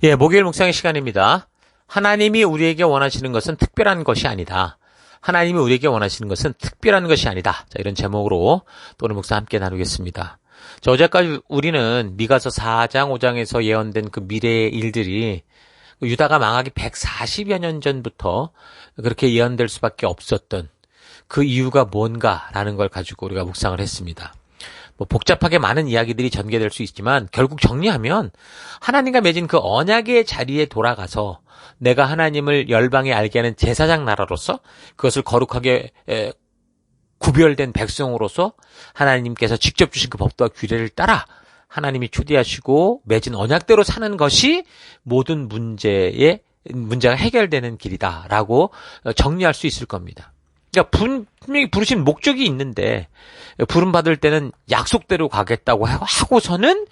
예, 목요일 묵상의 시간입니다. 하나님이 우리에게 원하시는 것은 특별한 것이 아니다. 하나님이 우리에게 원하시는 것은 특별한 것이 아니다. 자, 이런 제목으로 또 오늘 묵상 함께 나누겠습니다. 자, 어제까지 우리는 미가서 4장, 5장에서 예언된 그 미래의 일들이 유다가 망하기 140여 년 전부터 그렇게 예언될 수밖에 없었던 그 이유가 뭔가라는 걸 가지고 우리가 묵상을 했습니다. 복잡하게 많은 이야기들이 전개될 수 있지만 결국 정리하면 하나님과 맺은 그 언약의 자리에 돌아가서 내가 하나님을 열방에 알게 하는 제사장 나라로서 그것을 거룩하게 구별된 백성으로서 하나님께서 직접 주신 그 법도와 규례를 따라 하나님이 초대하시고 맺은 언약대로 사는 것이 모든 문제가 해결되는 길이다라고 정리할 수 있을 겁니다. 그러니까 분명히 부르신 목적이 있는데 부름받을 때는 약속대로 가겠다고 하고서는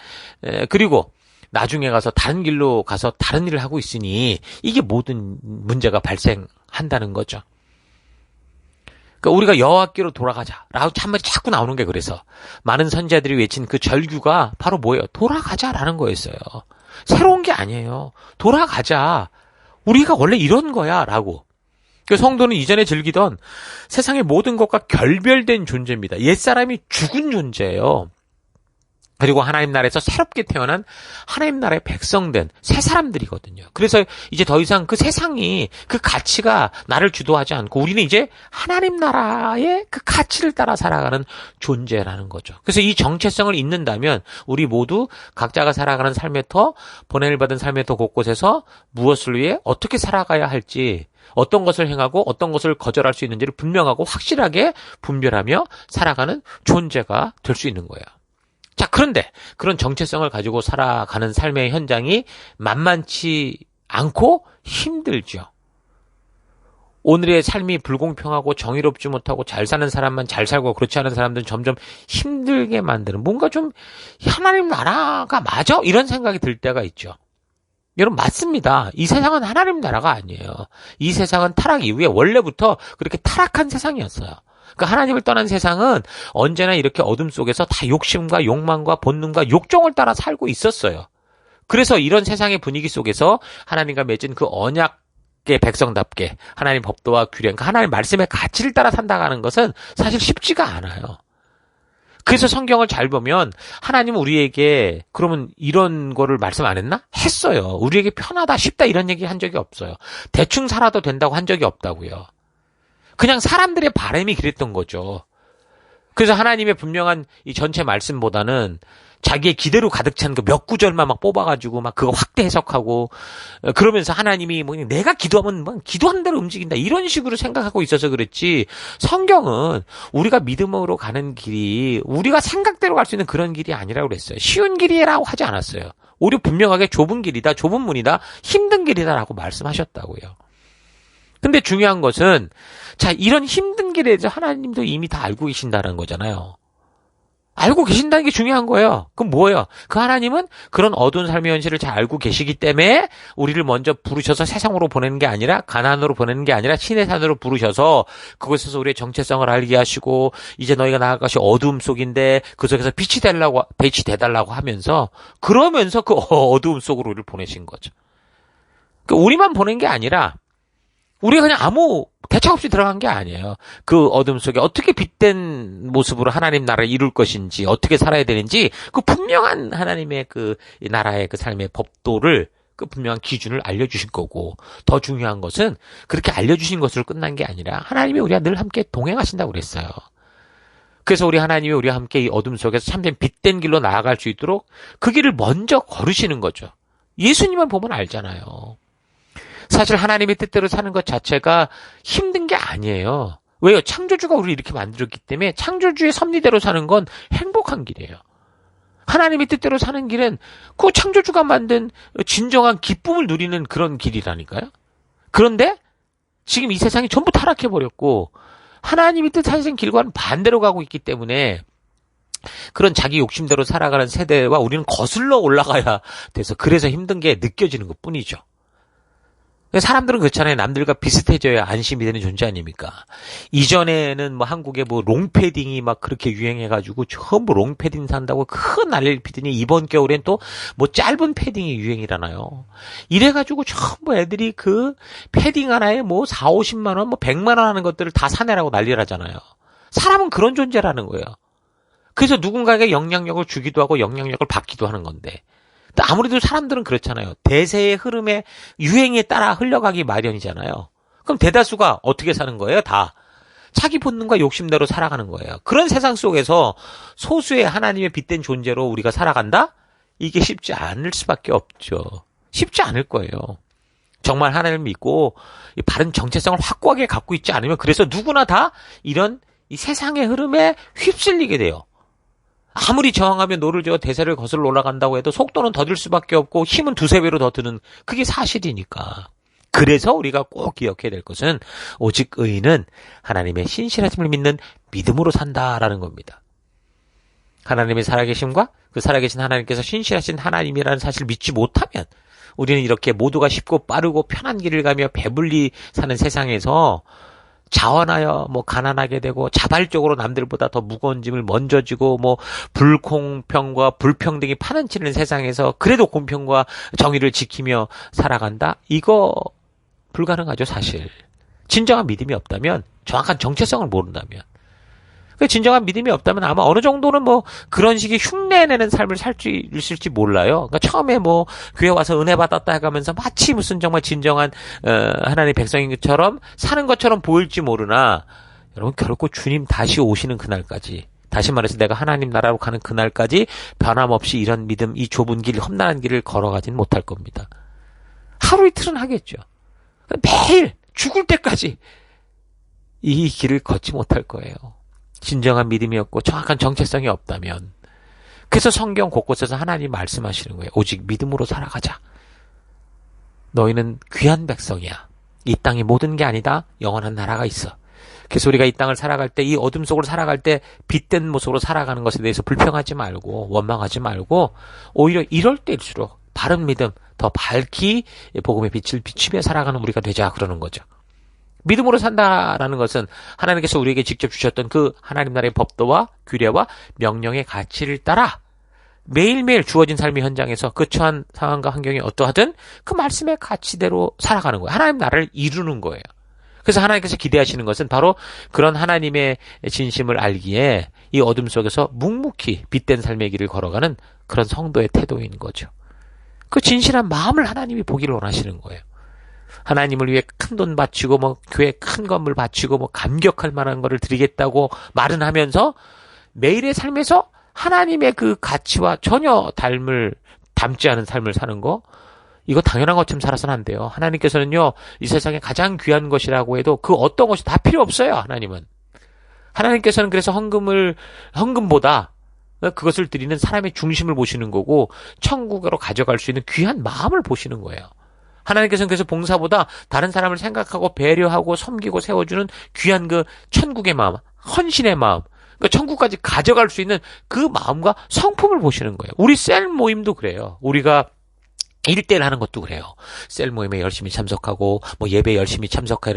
그리고 나중에 가서 다른 길로 가서 다른 일을 하고 있으니 이게 모든 문제가 발생한다는 거죠. 그러니까 우리가 여호와께로 돌아가자라고 한마디 자꾸 나오는 게 그래서 많은 선지자들이 외친 그 절규가 바로 뭐예요? 돌아가자라는 거였어요. 새로운 게 아니에요. 돌아가자. 우리가 원래 이런 거야 라고. 그 성도는 이전에 즐기던 세상의 모든 것과 결별된 존재입니다. 옛사람이 죽은 존재예요. 그리고 하나님 나라에서 새롭게 태어난 하나님 나라의 백성된 새 사람들이거든요. 그래서 이제 더 이상 그 세상이 그 가치가 나를 주도하지 않고 우리는 이제 하나님 나라의 그 가치를 따라 살아가는 존재라는 거죠. 그래서 이 정체성을 잊는다면 우리 모두 각자가 살아가는 삶의 터, 번뇌를 받은 삶의 터 곳곳에서 무엇을 위해 어떻게 살아가야 할지 어떤 것을 행하고 어떤 것을 거절할 수 있는지를 분명하고 확실하게 분별하며 살아가는 존재가 될 수 있는 거예요. 자, 그런데 그런 정체성을 가지고 살아가는 삶의 현장이 만만치 않고 힘들죠. 오늘의 삶이 불공평하고 정의롭지 못하고 잘 사는 사람만 잘 살고 그렇지 않은 사람들은 점점 힘들게 만드는 뭔가 좀 하나님 나라가 맞아? 이런 생각이 들 때가 있죠. 여러분 맞습니다. 이 세상은 하나님 나라가 아니에요. 이 세상은 타락 이후에 원래부터 그렇게 타락한 세상이었어요. 그러니까 하나님을 떠난 세상은 언제나 이렇게 어둠 속에서 다 욕심과 욕망과 본능과 욕정을 따라 살고 있었어요. 그래서 이런 세상의 분위기 속에서 하나님과 맺은 그 언약의 백성답게 하나님 법도와 규례, 그러니까 하나님 말씀의 가치를 따라 산다는 것은 사실 쉽지가 않아요. 그래서 성경을 잘 보면 하나님은 우리에게 그러면 이런 거를 말씀 안 했나? 했어요. 우리에게 편하다, 쉽다 이런 얘기 한 적이 없어요. 대충 살아도 된다고 한 적이 없다고요. 그냥 사람들의 바람이 그랬던 거죠. 그래서 하나님의 분명한 이 전체 말씀보다는 자기의 기대로 가득 찬 그 몇 구절만 막 뽑아가지고 막 그거 확대 해석하고 그러면서 하나님이 뭐 내가 기도하면 뭐 기도한 대로 움직인다 이런 식으로 생각하고 있어서 그랬지 성경은 우리가 믿음으로 가는 길이 우리가 생각대로 갈 수 있는 그런 길이 아니라고 그랬어요. 쉬운 길이라고 하지 않았어요. 오히려 분명하게 좁은 길이다, 좁은 문이다, 힘든 길이다라고 말씀하셨다고요. 근데 중요한 것은 자 이런 힘든 길에 대해서 하나님도 이미 다 알고 계신다는 거잖아요. 알고 계신다는 게 중요한 거예요. 그럼 뭐예요? 그 하나님은 그런 어두운 삶의 현실을 잘 알고 계시기 때문에 우리를 먼저 부르셔서 세상으로 보내는 게 아니라 가나안으로 보내는 게 아니라 신의 산으로 부르셔서 그곳에서 우리의 정체성을 알게 하시고 이제 너희가 나아갈 것이 어두움 속인데 그 속에서 빛이 되달라고 하면서 그러면서 그 어두움 속으로 우리를 보내신 거죠. 그러니까 우리만 보낸 게 아니라 우리가 그냥 아무 대책 없이 들어간 게 아니에요. 그 어둠 속에 어떻게 빛된 모습으로 하나님 나라를 이룰 것인지, 어떻게 살아야 되는지, 그 분명한 하나님의 그 나라의 그 삶의 법도를, 그 분명한 기준을 알려주신 거고, 더 중요한 것은 그렇게 알려주신 것으로 끝난 게 아니라 하나님이 우리와 늘 함께 동행하신다고 그랬어요. 그래서 우리 하나님이 우리와 함께 이 어둠 속에서 참된 빛된 길로 나아갈 수 있도록 그 길을 먼저 걸으시는 거죠. 예수님만 보면 알잖아요. 사실 하나님의 뜻대로 사는 것 자체가 힘든 게 아니에요. 왜요? 창조주가 우리를 이렇게 만들었기 때문에 창조주의 섭리대로 사는 건 행복한 길이에요. 하나님의 뜻대로 사는 길은 그 창조주가 만든 진정한 기쁨을 누리는 그런 길이라니까요. 그런데 지금 이 세상이 전부 타락해버렸고 하나님의 뜻하신 길과는 반대로 가고 있기 때문에 그런 자기 욕심대로 살아가는 세대와 우리는 거슬러 올라가야 돼서 그래서 힘든 게 느껴지는 것뿐이죠. 사람들은 그렇잖아요. 남들과 비슷해져야 안심이 되는 존재 아닙니까? 이전에는 뭐 한국에 뭐 롱패딩이 막 그렇게 유행해가지고 전부 롱패딩 산다고 큰 난리를 피더니 이번 겨울엔 또 뭐 짧은 패딩이 유행이라나요. 이래가지고 전부 애들이 그 패딩 하나에 뭐 4, 50만 원, 뭐 100만 원 하는 것들을 다 사내라고 난리를 하잖아요. 사람은 그런 존재라는 거예요. 그래서 누군가에게 영향력을 주기도 하고 영향력을 받기도 하는 건데. 아무래도 사람들은 그렇잖아요. 대세의 흐름에 유행에 따라 흘러가기 마련이잖아요. 그럼 대다수가 어떻게 사는 거예요? 다 자기 본능과 욕심대로 살아가는 거예요. 그런 세상 속에서 소수의 하나님의 빛된 존재로 우리가 살아간다? 이게 쉽지 않을 수밖에 없죠. 쉽지 않을 거예요. 정말 하나님을 믿고 바른 정체성을 확고하게 갖고 있지 않으면 그래서 누구나 다 이런 이 세상의 흐름에 휩쓸리게 돼요. 아무리 저항하면 노를 저어 대세를 거슬러 올라간다고 해도 속도는 더딜 수밖에 없고 힘은 두세 배로 더 드는 그게 사실이니까. 그래서 우리가 꼭 기억해야 될 것은 오직 의인은 하나님의 신실하심을 믿는 믿음으로 산다라는 겁니다. 하나님의 살아계심과 그 살아계신 하나님께서 신실하신 하나님이라는 사실을 믿지 못하면 우리는 이렇게 모두가 쉽고 빠르고 편한 길을 가며 배불리 사는 세상에서 자원하여 뭐 가난하게 되고 자발적으로 남들보다 더 무거운 짐을 먼저 지고 뭐 불공평과 불평등이 파는치는 세상에서 그래도 공평과 정의를 지키며 살아간다? 이거 불가능하죠, 사실. 진정한 믿음이 없다면, 정확한 정체성을 모른다면. 진정한 믿음이 없다면 아마 어느 정도는 뭐 그런 식의 흉내내는 삶을 살 수 있을지 몰라요. 그러니까 처음에 뭐 교회 와서 은혜 받았다 해가면서 마치 무슨 정말 진정한 하나님의 백성인 것처럼 사는 것처럼 보일지 모르나 여러분 결코 주님 다시 오시는 그날까지 다시 말해서 내가 하나님 나라로 가는 그날까지 변함없이 이런 믿음, 이 좁은 길, 험난한 길을 걸어가진 못할 겁니다. 하루 이틀은 하겠죠. 매일 죽을 때까지 이 길을 걷지 못할 거예요. 진정한 믿음이 없고 정확한 정체성이 없다면. 그래서 성경 곳곳에서 하나님 말씀하시는 거예요. 오직 믿음으로 살아가자. 너희는 귀한 백성이야. 이 땅이 모든 게 아니다. 영원한 나라가 있어. 그래서 우리가 이 땅을 살아갈 때, 이 어둠 속으로 살아갈 때 빛된 모습으로 살아가는 것에 대해서 불평하지 말고 원망하지 말고 오히려 이럴 때일수록 바른 믿음, 더 밝히 복음의 빛을 비추며 살아가는 우리가 되자 그러는 거죠. 믿음으로 산다라는 것은 하나님께서 우리에게 직접 주셨던 그 하나님 나라의 법도와 규례와 명령의 가치를 따라 매일매일 주어진 삶의 현장에서 그 처한 상황과 환경이 어떠하든 그 말씀의 가치대로 살아가는 거예요. 하나님 나라를 이루는 거예요. 그래서 하나님께서 기대하시는 것은 바로 그런 하나님의 진심을 알기에 이 어둠 속에서 묵묵히 빛된 삶의 길을 걸어가는 그런 성도의 태도인 거죠. 그 진실한 마음을 하나님이 보기를 원하시는 거예요. 하나님을 위해 큰 돈 바치고 뭐 교회 큰 건물 바치고 뭐 감격할 만한 거를 드리겠다고 말은 하면서 매일의 삶에서 하나님의 그 가치와 전혀 닮지 않은 삶을 사는 거, 이거 당연한 것처럼 살아서는 안 돼요. 하나님께서는요, 이 세상에 가장 귀한 것이라고 해도 그 어떤 것이 다 필요 없어요, 하나님은. 하나님께서는 그래서 헌금보다 그것을 드리는 사람의 중심을 보시는 거고 천국으로 가져갈 수 있는 귀한 마음을 보시는 거예요. 하나님께서는 그래서 봉사보다 다른 사람을 생각하고 배려하고 섬기고 세워주는 귀한 그 천국의 마음, 헌신의 마음, 그러니까 천국까지 가져갈 수 있는 그 마음과 성품을 보시는 거예요. 우리 셀 모임도 그래요. 우리가 1대1 하는 것도 그래요. 셀 모임에 열심히 참석하고 뭐 예배에 열심히 참석하고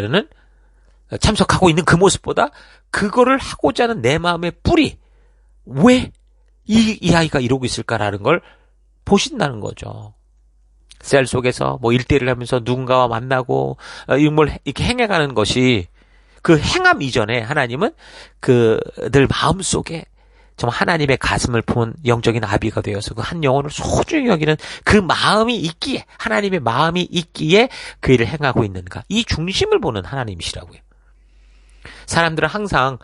있는 그 모습보다 그거를 하고자 하는 내 마음의 뿌리, 왜 이 아이가 이러고 있을까라는 걸 보신다는 거죠. 셀 속에서 뭐 1대1을 하면서 누군가와 만나고 이렇게 행해가는 것이 그 행함 이전에 하나님은 그들 마음속에 정말 하나님의 가슴을 품은 영적인 아비가 되어서 그 한 영혼을 소중히 여기는 그 마음이 있기에, 하나님의 마음이 있기에 그 일을 행하고 있는가, 이 중심을 보는 하나님이시라고요. 사람들은 항상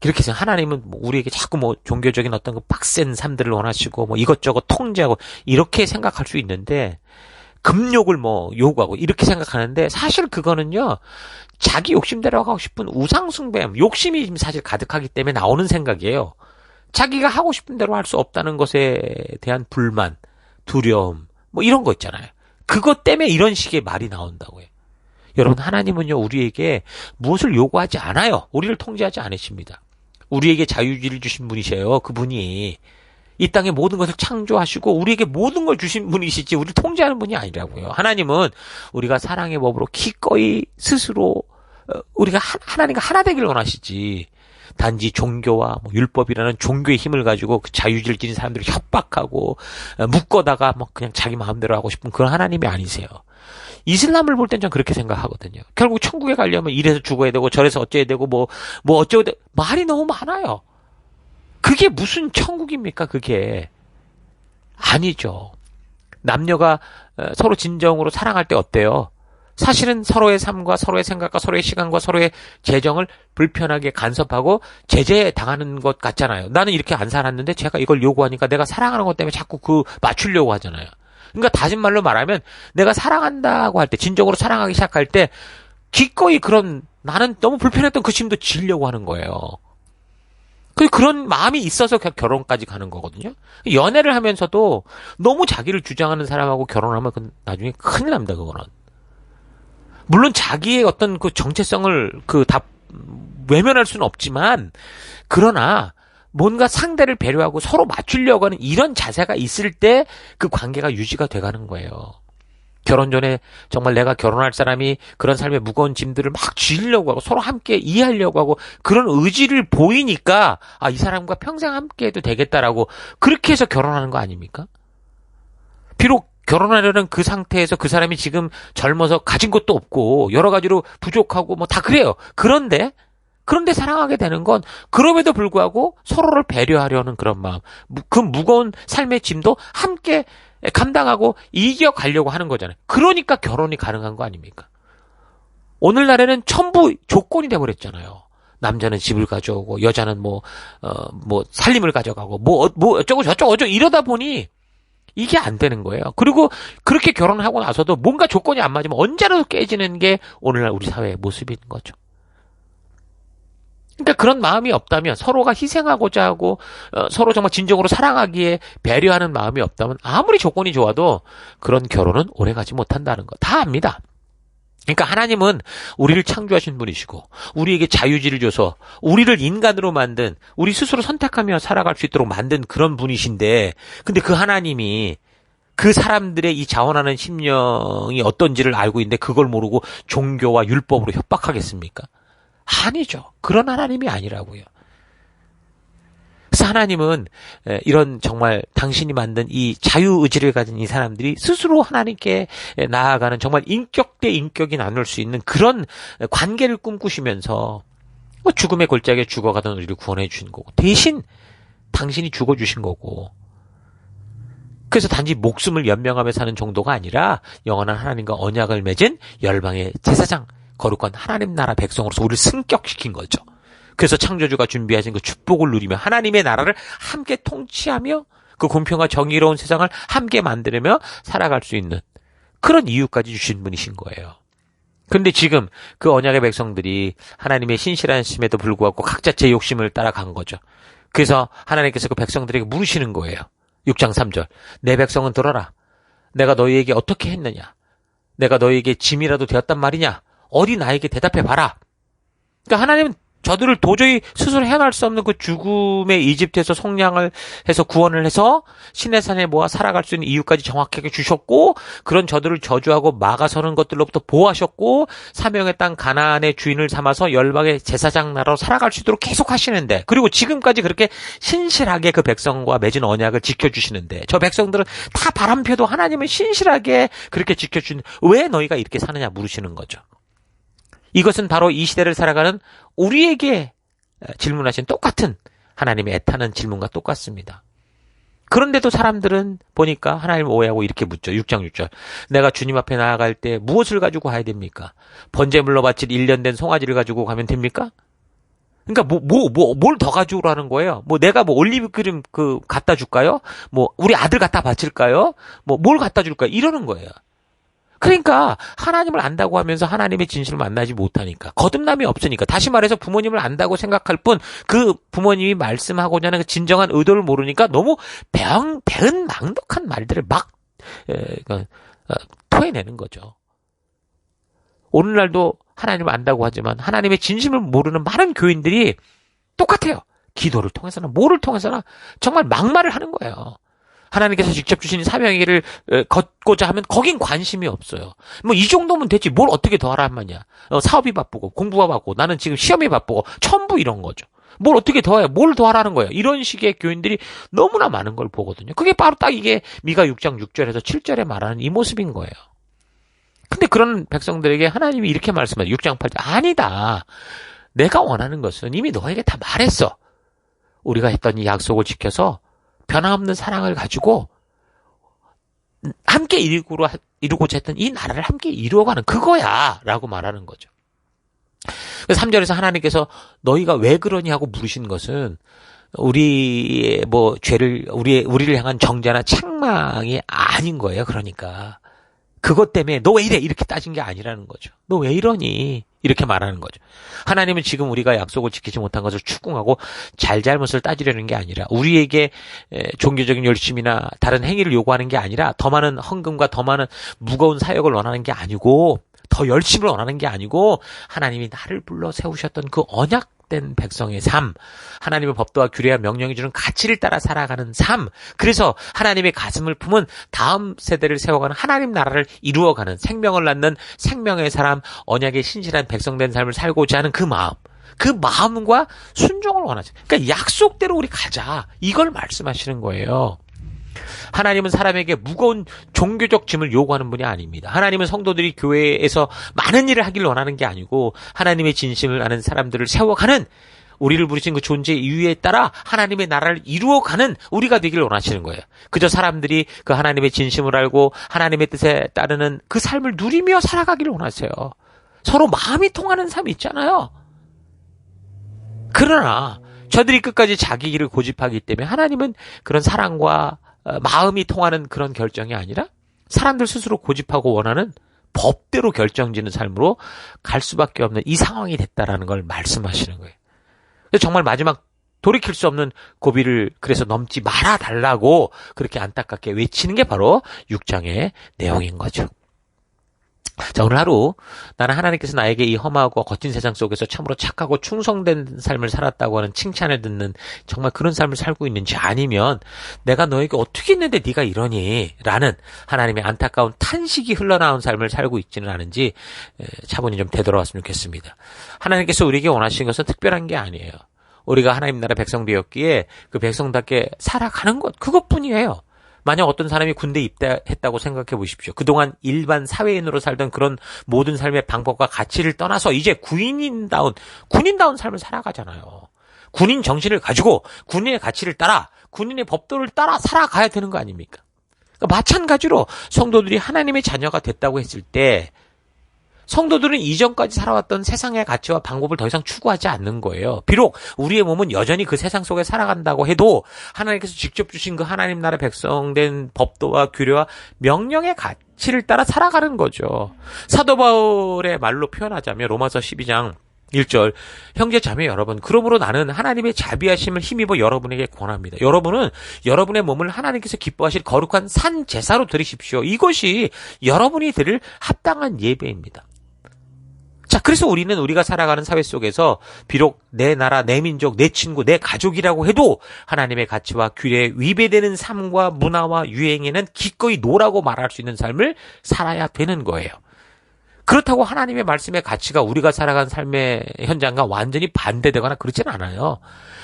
이렇게 생각, 하나님은 뭐 우리에게 자꾸 뭐 종교적인 어떤 그 빡센 삶들을 원하시고 뭐 이것저것 통제하고 이렇게 생각할 수 있는데, 금욕을 뭐 요구하고 이렇게 생각하는데, 사실 그거는요 자기 욕심대로 하고 싶은 우상숭배, 욕심이 사실 가득하기 때문에 나오는 생각이에요. 자기가 하고 싶은 대로 할 수 없다는 것에 대한 불만, 두려움, 뭐 이런 거 있잖아요. 그것 때문에 이런 식의 말이 나온다고요. 여러분, 하나님은요 우리에게 무엇을 요구하지 않아요. 우리를 통제하지 않으십니다. 우리에게 자유의지를 주신 분이셔요. 그분이 이 땅의 모든 것을 창조하시고 우리에게 모든 걸 주신 분이시지 우리를 통제하는 분이 아니라고요. 하나님은 우리가 사랑의 법으로 기꺼이 스스로 우리가 하나님과 하나 되기를 원하시지 단지 종교와 율법이라는 종교의 힘을 가지고 그 자유의지를 지닌 사람들을 협박하고 묶어다가 그냥 자기 마음대로 하고 싶은 그런 하나님이 아니세요. 이슬람을 볼 땐 전 그렇게 생각하거든요. 결국 천국에 가려면 이래서 죽어야 되고 저래서 어째야 되고 뭐 어쩌고 말이 너무 많아요. 그게 무슨 천국입니까? 그게 아니죠. 남녀가 서로 진정으로 사랑할 때 어때요? 사실은 서로의 삶과 서로의 생각과 서로의 시간과 서로의 재정을 불편하게 간섭하고 제재당하는 것 같잖아요. 나는 이렇게 안 살았는데 제가 이걸 요구하니까 내가 사랑하는 것 때문에 자꾸 맞추려고 하잖아요. 그러니까 다른 말로 말하면 내가 사랑한다고 할 때, 진정으로 사랑하기 시작할 때 기꺼이 그런 나는 너무 불편했던 그 짐도 지려고 하는 거예요. 그런 마음이 있어서 결혼까지 가는 거거든요. 연애를 하면서도 너무 자기를 주장하는 사람하고 결혼하면 나중에 큰일 납니다, 그거는. 물론 자기의 어떤 그 정체성을 다 외면할 수는 없지만, 그러나 뭔가 상대를 배려하고 서로 맞추려고 하는 이런 자세가 있을 때 그 관계가 유지가 돼가는 거예요. 결혼 전에 정말 내가 결혼할 사람이 그런 삶의 무거운 짐들을 막 지으려고 하고 서로 함께 이해하려고 하고 그런 의지를 보이니까 이 사람과 평생 함께 해도 되겠다라고 그렇게 해서 결혼하는 거 아닙니까? 비록 결혼하려는 그 상태에서 그 사람이 지금 젊어서 가진 것도 없고 여러 가지로 부족하고 다 그래요. 그런데 사랑하게 되는 건 그럼에도 불구하고 서로를 배려하려는 그런 마음, 그 무거운 삶의 짐도 함께 감당하고 이겨가려고 하는 거잖아요. 그러니까 결혼이 가능한 거 아닙니까? 오늘날에는 전부 조건이 돼버렸잖아요. 남자는 집을 가져오고 여자는 살림을 가져가고 어쩌고 저쩌고 이러다 보니 이게 안 되는 거예요. 그리고 그렇게 결혼하고 나서도 뭔가 조건이 안 맞으면 언제라도 깨지는 게 오늘날 우리 사회의 모습인 거죠. 그러니까 그런 마음이 없다면 서로가 희생하고자 하고 서로 정말 진정으로 사랑하기에 배려하는 마음이 없다면 아무리 조건이 좋아도 그런 결혼은 오래가지 못한다는 거 다 압니다. 그러니까 하나님은 우리를 창조하신 분이시고 우리에게 자유지를 줘서 우리를 인간으로 만든 우리 스스로 선택하며 살아갈 수 있도록 만든 그런 분이신데 근데 그 하나님이 그 사람들의 이 자원하는 심령이 어떤지를 알고 있는데 그걸 모르고 종교와 율법으로 협박하겠습니까? 아니죠. 그런 하나님이 아니라고요. 그래서 하나님은 이런 정말 당신이 만든 이 자유의지를 가진 이 사람들이 스스로 하나님께 나아가는 정말 인격 대 인격이 나눌 수 있는 그런 관계를 꿈꾸시면서 죽음의 골짜기에 죽어가던 우리를 구원해 주신 거고 대신 당신이 죽어주신 거고 그래서 단지 목숨을 연명하며 사는 정도가 아니라 영원한 하나님과 언약을 맺은 열방의 제사장 거룩한 하나님 나라 백성으로서 우리를 승격시킨 거죠. 그래서 창조주가 준비하신 그 축복을 누리며 하나님의 나라를 함께 통치하며 그 공평과 정의로운 세상을 함께 만들며 살아갈 수 있는 그런 이유까지 주신 분이신 거예요. 그런데 지금 그 언약의 백성들이 하나님의 신실하심에도 불구하고 각자 제 욕심을 따라간 거죠. 그래서 하나님께서 그 백성들에게 물으시는 거예요. 6장 3절. 내 백성은 들어라. 내가 너희에게 어떻게 했느냐? 내가 너희에게 짐이라도 되었단 말이냐? 어디 나에게 대답해 봐라. 그러니까 하나님은 저들을 도저히 스스로 헤어날 수 없는 그 죽음의 이집트에서 속량을 해서 구원을 해서 신의 산에 모아 살아갈 수 있는 이유까지 정확하게 주셨고 그런 저들을 저주하고 막아서는 것들로부터 보호하셨고 사명의 땅 가나안의 주인을 삼아서 열방의 제사장 나라로 살아갈 수 있도록 계속 하시는데 그리고 지금까지 그렇게 신실하게 그 백성과 맺은 언약을 지켜주시는데 저 백성들은 다 바람펴도 하나님은 신실하게 그렇게 지켜주시는데 왜 너희가 이렇게 사느냐 물으시는 거죠. 이것은 바로 이 시대를 살아가는 우리에게 질문하신 똑같은 하나님의 애타는 질문과 똑같습니다. 그런데도 사람들은 보니까 하나님을 오해하고 이렇게 묻죠. 6장 6절. 내가 주님 앞에 나아갈 때 무엇을 가지고 가야 됩니까? 번제물로 바칠 1년 된 송아지를 가지고 가면 됩니까? 그러니까 뭘 더 가져오라는 거예요? 내가 올리브 크림 갖다 줄까요? 우리 아들 갖다 바칠까요? 뭘 갖다 줄까요? 이러는 거예요. 그러니까 하나님을 안다고 하면서 하나님의 진실을 만나지 못하니까 거듭남이 없으니까 다시 말해서 부모님을 안다고 생각할 뿐 그 부모님이 말씀하고자 하는 그 진정한 의도를 모르니까 너무 배은망덕한 말들을 막 토해내는 거죠. 오늘날도 하나님을 안다고 하지만 하나님의 진심을 모르는 많은 교인들이 똑같아요. 기도를 통해서나 뭐를 통해서나 정말 막말을 하는 거예요. 하나님께서 직접 주신 사명의 길을 걷고자 하면 거긴 관심이 없어요. 뭐 이 정도면 되지 뭘 어떻게 더 하란 말이야. 사업이 바쁘고 공부가 바쁘고 나는 지금 시험이 바쁘고 전부 이런 거죠. 뭘 어떻게 더 해? 뭘 더 하라는 거예요. 이런 식의 교인들이 너무나 많은 걸 보거든요. 그게 바로 딱 이게 미가 6장 6절에서 7절에 말하는 이 모습인 거예요. 근데 그런 백성들에게 하나님이 이렇게 말씀하죠. 6장 8절. 아니다. 내가 원하는 것은 이미 너에게 다 말했어. 우리가 했던 이 약속을 지켜서 변함없는 사랑을 가지고 함께 이루고자 했던 이 나라를 함께 이루어가는 그거야 라고 말하는 거죠. 3절에서 하나님께서 너희가 왜 그러니 하고 물으신 것은 우리의 죄를 우리를 향한 정죄나 책망이 아닌 거예요. 그러니까 그것 때문에 너 왜 이래 이렇게 따진 게 아니라는 거죠. 너 왜 이러니 이렇게 말하는 거죠. 하나님은 지금 우리가 약속을 지키지 못한 것을 추궁하고 잘잘못을 따지려는 게 아니라 우리에게 종교적인 열심이나 다른 행위를 요구하는 게 아니라 더 많은 헌금과 더 많은 무거운 사역을 원하는 게 아니고 더 열심을 원하는 게 아니고 하나님이 나를 불러 세우셨던 그 언약된 백성의 삶, 하나님의 법도와 규례와 명령이 주는 가치를 따라 살아가는 삶, 그래서 하나님의 가슴을 품은 다음 세대를 세워가는 하나님 나라를 이루어가는 생명을 낳는 생명의 사람, 언약의 신실한 백성된 삶을 살고자 하는 그 마음과 순종을 원하죠. 그러니까 약속대로 우리 가자. 이걸 말씀하시는 거예요. 하나님은 사람에게 무거운 종교적 짐을 요구하는 분이 아닙니다. 하나님은 성도들이 교회에서 많은 일을 하길 원하는 게 아니고 하나님의 진심을 아는 사람들을 세워가는 우리를 부르신 그 존재의 이유에 따라 하나님의 나라를 이루어가는 우리가 되길 원하시는 거예요. 그저 사람들이 그 하나님의 진심을 알고 하나님의 뜻에 따르는 그 삶을 누리며 살아가기를 원하세요. 서로 마음이 통하는 삶이 있잖아요. 그러나 저들이 끝까지 자기 길을 고집하기 때문에 하나님은 그런 사랑과 마음이 통하는 그런 결정이 아니라 사람들 스스로 고집하고 원하는 법대로 결정지는 삶으로 갈 수밖에 없는 이 상황이 됐다라는 걸 말씀하시는 거예요. 정말 마지막 돌이킬 수 없는 고비를 그래서 넘지 말아달라고 그렇게 안타깝게 외치는 게 바로 6장의 내용인 거죠. 자, 오늘 하루 나는 하나님께서 나에게 이 험하고 거친 세상 속에서 참으로 착하고 충성된 삶을 살았다고 하는 칭찬을 듣는 정말 그런 삶을 살고 있는지, 아니면 내가 너에게 어떻게 했는데 네가 이러니? 라는 하나님의 안타까운 탄식이 흘러나온 삶을 살고 있지는 않은지 차분히 좀 되돌아왔으면 좋겠습니다. 하나님께서 우리에게 원하시는 것은 특별한 게 아니에요. 우리가 하나님 나라 백성 되었기에 그 백성답게 살아가는 것, 그것뿐이에요. 만약 어떤 사람이 군대에 입대했다고 생각해 보십시오. 그동안 일반 사회인으로 살던 그런 모든 삶의 방법과 가치를 떠나서 이제 군인다운 삶을 살아가잖아요. 군인 정신을 가지고 군인의 가치를 따라, 군인의 법도를 따라 살아가야 되는 거 아닙니까? 그러니까 마찬가지로 성도들이 하나님의 자녀가 됐다고 했을 때 성도들은 이전까지 살아왔던 세상의 가치와 방법을 더 이상 추구하지 않는 거예요. 비록 우리의 몸은 여전히 그 세상 속에 살아간다고 해도 하나님께서 직접 주신 그 하나님 나라 백성된 법도와 규례와 명령의 가치를 따라 살아가는 거죠. 사도 바울의 말로 표현하자면 로마서 12장 1절, 형제 자매 여러분, 그러므로 나는 하나님의 자비하심을 힘입어 여러분에게 권합니다. 여러분은 여러분의 몸을 하나님께서 기뻐하실 거룩한 산 제사로 드리십시오. 이것이 여러분이 드릴 합당한 예배입니다. 자, 그래서 우리는 우리가 살아가는 사회 속에서 비록 내 나라, 내 민족, 내 친구, 내 가족이라고 해도 하나님의 가치와 규례에 위배되는 삶과 문화와 유행에는 기꺼이 노라고 말할 수 있는 삶을 살아야 되는 거예요. 그렇다고 하나님의 말씀의 가치가 우리가 살아간 삶의 현장과 완전히 반대되거나 그렇지는 않아요.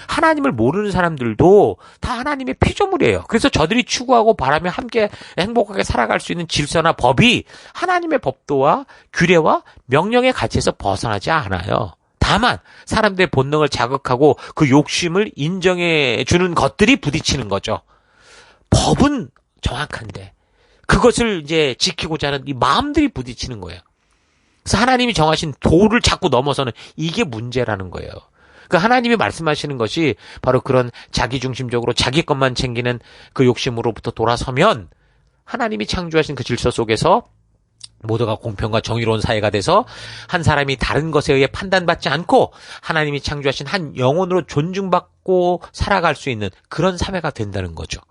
하나님을 모르는 사람들도 다 하나님의 피조물이에요. 그래서 저들이 추구하고 바라며 함께 행복하게 살아갈 수 있는 질서나 법이 하나님의 법도와 규례와 명령의 가치에서 벗어나지 않아요. 다만 사람들의 본능을 자극하고 그 욕심을 인정해 주는 것들이 부딪히는 거죠. 법은 정확한데 그것을 이제 지키고자 하는 이 마음들이 부딪히는 거예요. 그래서 하나님이 정하신 도를 자꾸 넘어서는 이게 문제라는 거예요. 그러니까 하나님이 말씀하시는 것이 바로 그런 자기중심적으로 자기 것만 챙기는 그 욕심으로부터 돌아서면 하나님이 창조하신 그 질서 속에서 모두가 공평과 정의로운 사회가 돼서 한 사람이 다른 것에 의해 판단받지 않고 하나님이 창조하신 한 영혼으로 존중받고 살아갈 수 있는 그런 사회가 된다는 거죠.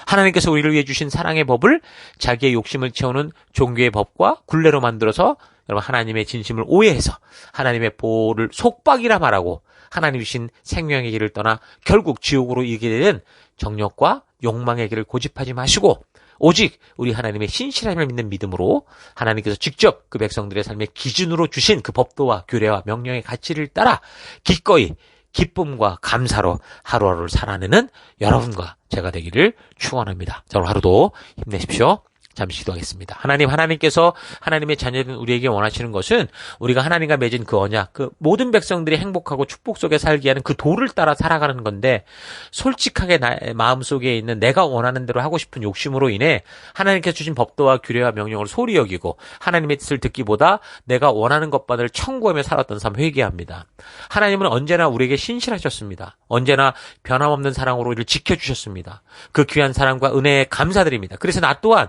하나님께서 우리를 위해 주신 사랑의 법을 자기의 욕심을 채우는 종교의 법과 굴레로 만들어서 여러분 하나님의 진심을 오해해서 하나님의 보호를 속박이라 말하고 하나님 주신 생명의 길을 떠나 결국 지옥으로 이르게 되는 정욕과 욕망의 길을 고집하지 마시고 오직 우리 하나님의 신실함을 믿는 믿음으로 하나님께서 직접 그 백성들의 삶의 기준으로 주신 그 법도와 규례와 명령의 가치를 따라 기꺼이 기쁨과 감사로 하루하루를 살아내는 여러분과 제가 되기를 축원합니다. 자, 오늘 하루도 힘내십시오. 잠시 기도하겠습니다. 하나님께서 하나님의 자녀된 우리에게 원하시는 것은 우리가 하나님과 맺은 그 언약, 그 모든 백성들이 행복하고 축복 속에 살게 하는 그 도를 따라 살아가는 건데 솔직하게 마음속에 있는 내가 원하는 대로 하고 싶은 욕심으로 인해 하나님께서 주신 법도와 규례와 명령을 소리 여기고 하나님의 뜻을 듣기보다 내가 원하는 것만을 청구하며 살았던 삶 회개합니다. 하나님은 언제나 우리에게 신실하셨습니다. 언제나 변함없는 사랑으로 우리를 지켜주셨습니다. 그 귀한 사랑과 은혜에 감사드립니다. 그래서 나 또한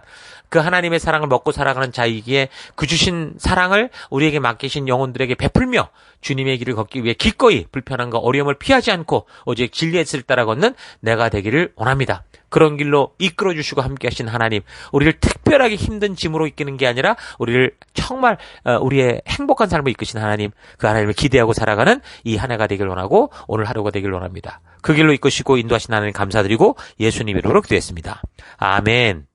그 하나님의 사랑을 먹고 살아가는 자이기에 그 주신 사랑을 우리에게 맡기신 영혼들에게 베풀며 주님의 길을 걷기 위해 기꺼이 불편함과 어려움을 피하지 않고 오직 진리의 뜻을 따라 걷는 내가 되기를 원합니다. 그런 길로 이끌어 주시고 함께 하신 하나님, 우리를 특별하게 힘든 짐으로 이끄는 게 아니라 우리를 정말 우리의 행복한 삶을 이끄신 하나님, 그 하나님을 기대하고 살아가는 이 한 해가 되길 원하고 오늘 하루가 되길 원합니다. 그 길로 이끄시고 인도하신 하나님 감사드리고 예수님 이름으로 기도했습니다. 아멘.